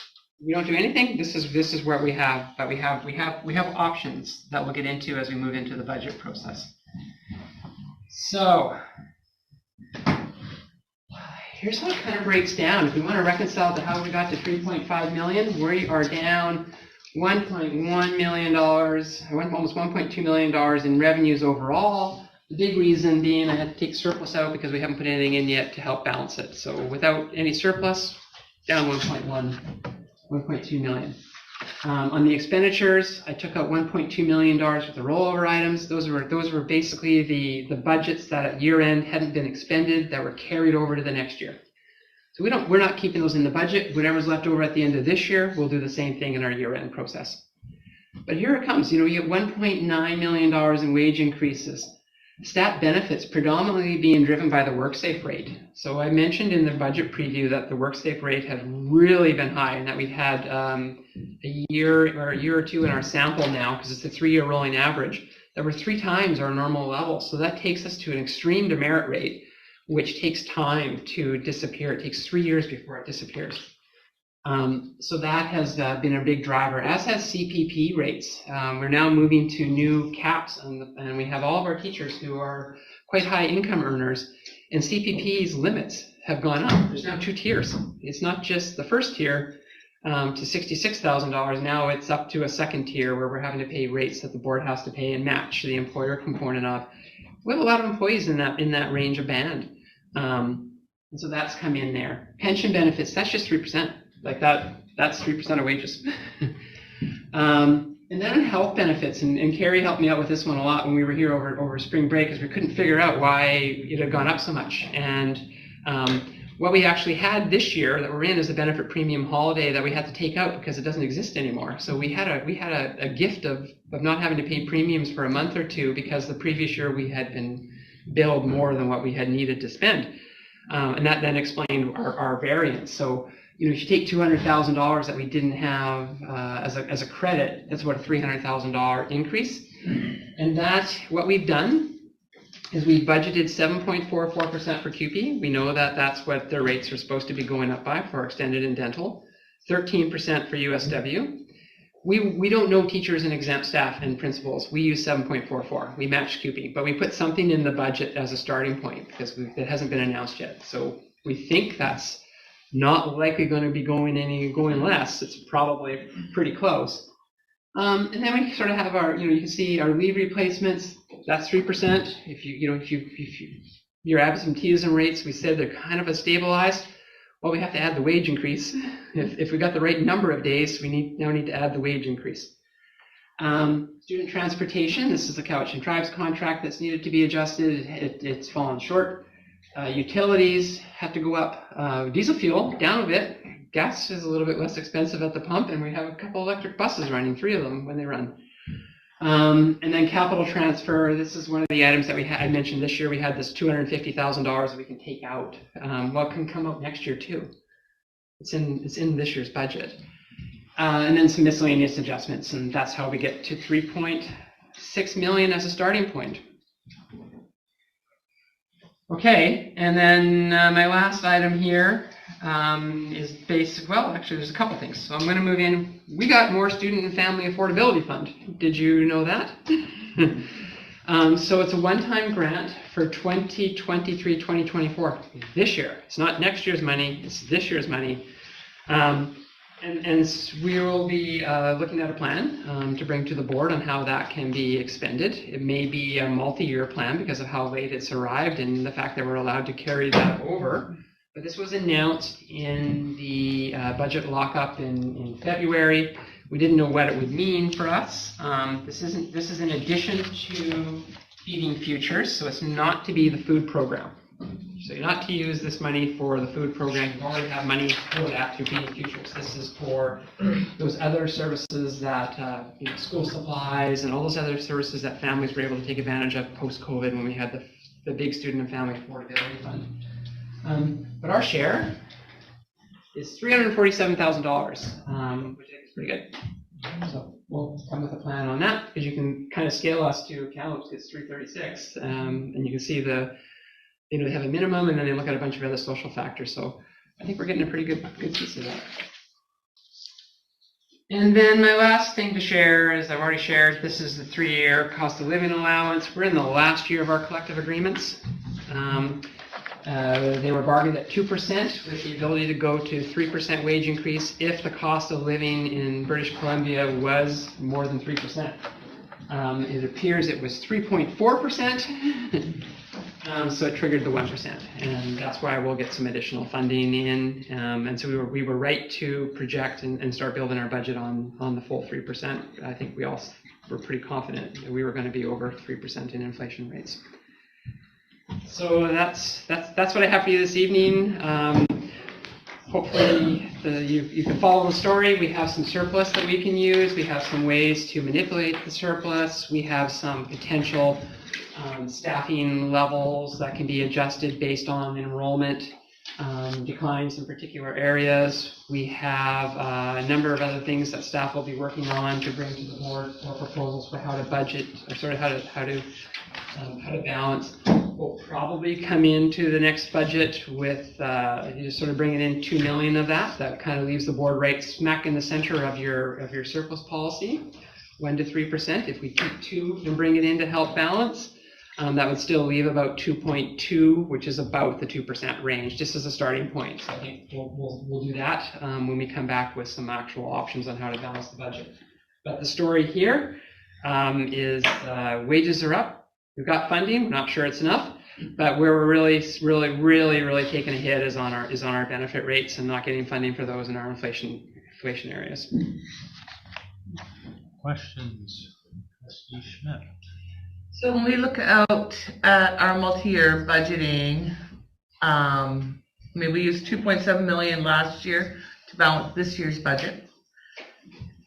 We don't do anything. This is where we have, but we have options that we'll get into as we move into the budget process. So here's how it kind of breaks down. If we want to reconcile to how we got to 3.5 million, we are down $1.1 million, almost $1.2 million in revenues overall. The big reason being I had to take surplus out because we haven't put anything in yet to help balance it. So without any surplus, down 1.2 million. On the expenditures, I took out $1.2 million worth of rollover items. Those were basically the budgets that at year end hadn't been expended that were carried over to the next year. So we're not keeping those in the budget. Whatever's left over at the end of this year, we'll do the same thing in our year end process. But here it comes. You know, you get $1.9 million in wage increases. Stat benefits predominantly being driven by the WorkSafe rate. So I mentioned in the budget preview that the WorkSafe rate had really been high and that we've had a year or two in our sample now, because it's a 3-year rolling average, that we're 3 times our normal level. So that takes us to an extreme demerit rate, which takes time to disappear. It takes 3 years before it disappears. So that has been a big driver, as has CPP rates. We're now moving to new caps, and we have all of our teachers who are quite high income earners, and CPP's limits have gone up. There's now 2 tiers. It's not just the first tier to $66,000. Now it's up to a second tier where we're having to pay rates that the board has to pay and match the employer component of. We have a lot of employees in that range of band. And so that's come in there. Pension benefits, that's just 3%. Like that's 3% of wages. And then on health benefits, and Carrie helped me out with this one a lot when we were here over spring break, because we couldn't figure out why it had gone up so much. And what we actually had this year that we're in is a benefit premium holiday that we had to take out because it doesn't exist anymore. So we had a gift of not having to pay premiums for a month or two because the previous year we had been billed more than what we had needed to spend. And that then explained our variance. So, you know, if you take $200,000 that we didn't have as a credit, that's about a $300,000 increase. And what we've done is we budgeted 7.44% for QP. We know that that's what their rates are supposed to be going up by for extended and dental. 13% for USW. We don't know teachers and exempt staff and principals. We use 7.44. We match QP, but we put something in the budget as a starting point because it hasn't been announced yet. So we think that's not likely going to be going less. It's probably pretty close. And then we sort of have our, you can see our leave replacements. That's 3%. If your absenteeism rates, we said they're kind of a stabilized. Well, we have to add the wage increase. If we got the right number of days, we now need to add the wage increase. Student transportation. This is the Cowichan and Tribes contract that's needed to be adjusted. It's fallen short. Utilities have to go up. Diesel fuel down a bit. Gas is a little bit less expensive at the pump, and we have a couple electric buses running, 3 of them when they run. And then capital transfer. This is one of the items that I mentioned this year. We had this $250,000 that we can take out. Well, it can come out next year too. It's in this year's budget. And then some miscellaneous adjustments, and that's how we get to 3.6 million as a starting point. Okay, and then my last item here is basic. Well, actually, there's a couple things. So I'm going to move in. We got more student and family affordability fund. Did you know that? So it's a one-time grant for 2023-2024 this year. It's not next year's money. It's this year's money. And we will be looking at a plan to bring to the board on how that can be expended. It may be a multi-year plan because of how late it's arrived and the fact that we're allowed to carry that over. But this was announced in the budget lockup in February. We didn't know what it would mean for us. This is in addition to Feeding Futures, so it's not to be the food program. So you're not to use this money for the food program. You already have money for that through Feeding Futures. This is for those other services that, school supplies and all those other services that families were able to take advantage of post-COVID when we had the big student and family affordability fund. But our share is $347,000, which I think is pretty good. So we'll come with a plan on that because you can kind of scale us to Kamloops gets 336, and you can see they have a minimum, and then they look at a bunch of other social factors. So I think we're getting a pretty good piece of that. And then my last thing to share is I've already shared, this is the 3-year cost of living allowance. We're in the last year of our collective agreements. They were bargained at 2% with the ability to go to 3% wage increase if the cost of living in British Columbia was more than 3%. It appears it was 3.4%. So it triggered the 1%, and that's why we'll get some additional funding in. And so we were right to project and start building our budget on the full 3%. I think we all were pretty confident that we were going to be over 3% in inflation rates. So that's what I have for you this evening. Hopefully you can follow the story. We have some surplus that we can use. We have some ways to manipulate the surplus. We have some potential staffing levels that can be adjusted based on enrollment declines in particular areas. We have a number of other things that staff will be working on to bring to the board for proposals for how to budget, or sort of how to balance. We'll probably come into the next budget with you just sort of bringing in $2 million of that. That kind of leaves the board right smack in the center of your surplus policy, 1 to 3%. If we keep 2 and bring it in to help balance, that would still leave about 2.2, which is about the 2% range, just as a starting point. So I think we'll do that when we come back with some actual options on how to balance the budget. But the story here is wages are up. We've got funding. We're not sure it's enough, but where we're really taking a hit is on our benefit rates and not getting funding for those in our inflation areas. Questions, Trustee Schmidt? So when we look out at our multi-year budgeting, we used $2.7 million last year to balance this year's budget.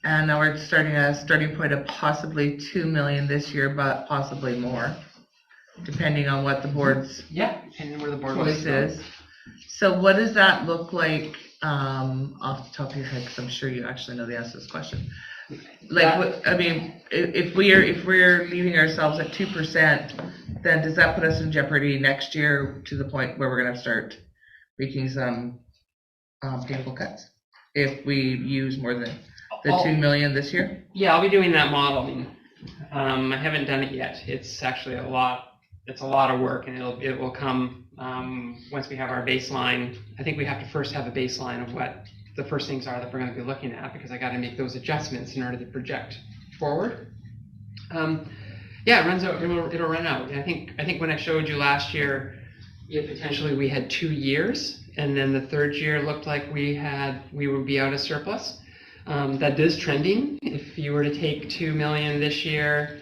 And now we're starting at a starting point of possibly $2 million this year, but possibly more, depending on what the board's depending on where the board choice is. So what does that look like off the top of your head? Because I'm sure you actually know the answer to this question. Like, if we're leaving ourselves at 2%, then does that put us in jeopardy next year to the point where we're going to start making some painful cuts if we use more than the $2 million this year? Yeah, I'll be doing that modeling. I haven't done it yet. It's actually a lot. It's a lot of work, and it will come once we have our baseline. I think we have to first have a baseline of what the first things are that we're going to be looking at, because I got to make those adjustments in order to project forward. It runs out. It'll run out. And I think when I showed you last year, potentially we had 2 years, and then the third year looked like we would be out of surplus. That is trending. If you were to take $2 million this year,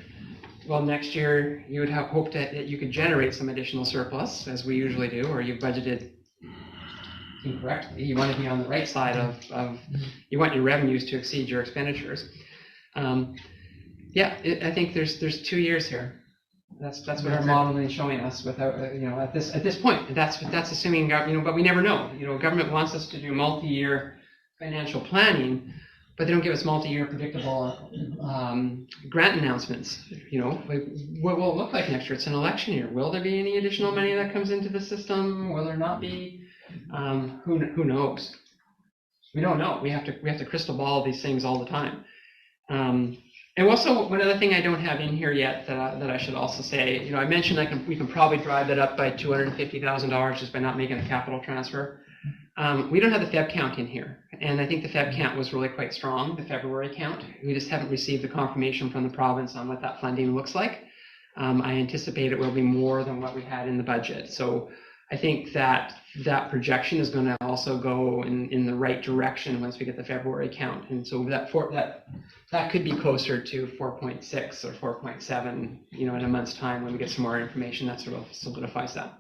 well, next year you would have hoped that you could generate some additional surplus, as we usually do, or you budgeted incorrectly. You want to be on the right side of you want your revenues to exceed your expenditures. I think there's 2 years here. That's what our modeling is showing us. Without at this point, that's assuming but we never know. Government wants us to do multi-year financial planning, but they don't give us multi-year predictable grant announcements. What will it look like next year? It's an election year. Will there be any additional money that comes into the system? Will there not be? Who knows? We don't know. We have to crystal ball these things all the time. And also, one other thing I don't have in here yet that I should also say, I mentioned we can probably drive that up by $250,000 just by not making a capital transfer. We don't have the Feb count in here, and I think the Feb count was really quite strong, the February count. We just haven't received the confirmation from the province on what that funding looks like. I anticipate it will be more than what we had in the budget. So I think that that projection is going to also go in the right direction once we get the February count. And so that could be closer to 4.6 or 4.7, in a month's time when we get some more information. That sort of solidifies that.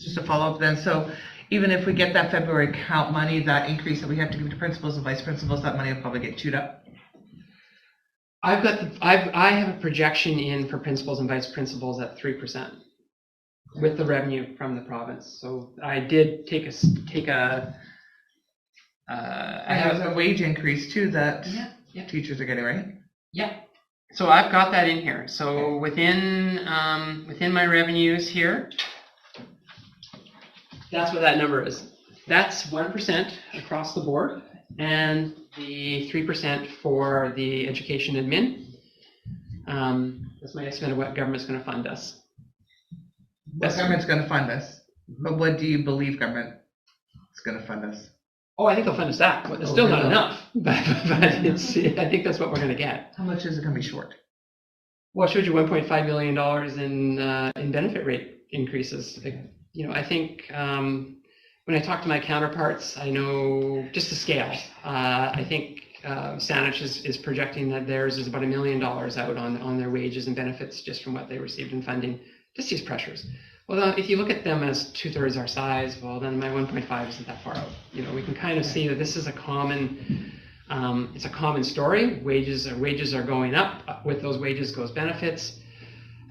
Just a follow-up then. So even if we get that February count money, that increase that we have to give to principals and vice principals, that money will probably get chewed up? I have a projection in for principals and vice principals at 3% with the revenue from the province. So I did take a I have a wage increase too that yeah. teachers are getting, right? Yeah. So I've got that in here. So within my revenues here, that's what that number is. That's 1% across the board, and the 3% for the education admin. That's my estimate of what government's going to fund us. What government's going to fund us? But what do you believe government is going to fund us? Oh, I think they'll fund us that, but it's still not enough. But I think that's what we're going to get. How much is it going to be short? Well, I showed you $1.5 million in benefit rate increases. I think when I talk to my counterparts, I know just the scale. I think Saanich is projecting that theirs is about $1 million out on their wages and benefits just from what they received in funding. Just these pressures. Well, if you look at them as 2/3 our size, well, then my 1.5 isn't that far out. We can kind of see that this is a common, it's a common story. Wages are going up. With those wages goes benefits.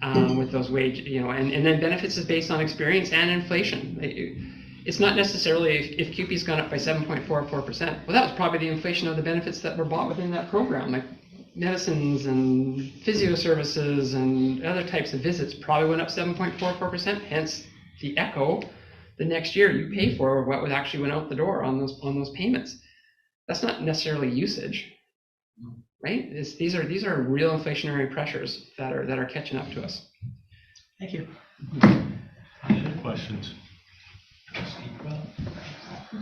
With those and then benefits is based on experience and inflation. It's not necessarily if CUPE's gone up by 7.44%. Well, that was probably the inflation of the benefits that were bought within that program, like medicines and physio services and other types of visits probably went up 7.44%. Hence the echo the next year you pay for what actually went out the door on those payments. That's not necessarily usage, right? These are real inflationary pressures that are catching up to us. Thank you. Any questions?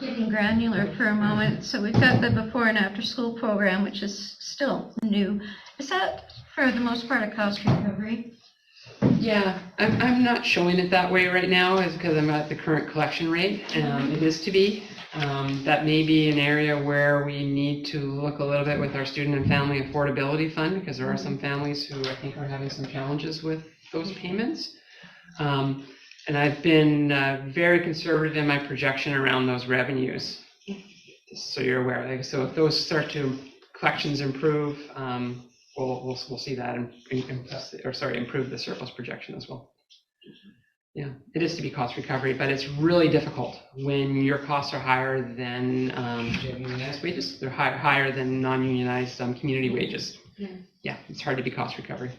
Getting granular for a moment. So we've got the before and after school program, which is still new. Is that for the most part a cost recovery? Yeah, I'm not showing it that way right now, is because I'm at the current collection rate. It is to be. That may be an area where we need to look a little bit with our student and family affordability fund, because there are some families who I think are having some challenges with those payments. And I've been very conservative in my projection around those revenues, just so you're aware. So if those collections improve, we'll see that improve the surplus projection as well. Yeah, it is to be cost recovery, but it's really difficult when your costs are higher than unionized wages. They're higher than non-unionized community wages. Yeah, it's hard to be cost recovery.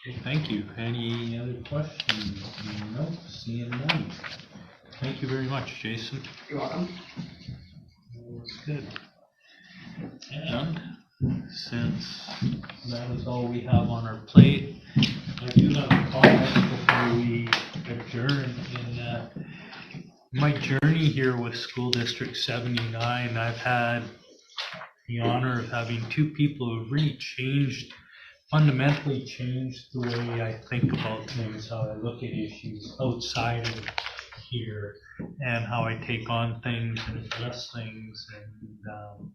Okay, thank you. Any other questions? No, seeing none. Thank you very much, Jason. You're welcome. That's good. And since that is all we have on our plate, I do have a comment before we adjourn. In my journey here with School District 79, I've had the honor of having two people who have really fundamentally changed the way I think about things, how I look at issues outside of here, and how I take on things and address things and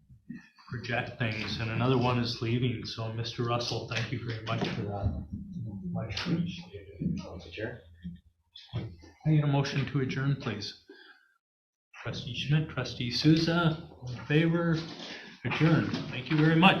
project things. And another one is leaving. So, Mr. Russell, thank you very much for that. Much appreciated. I need a motion to adjourn, please. Trustee Schmidt, Trustee Souza, in favor? Adjourned. Thank you very much.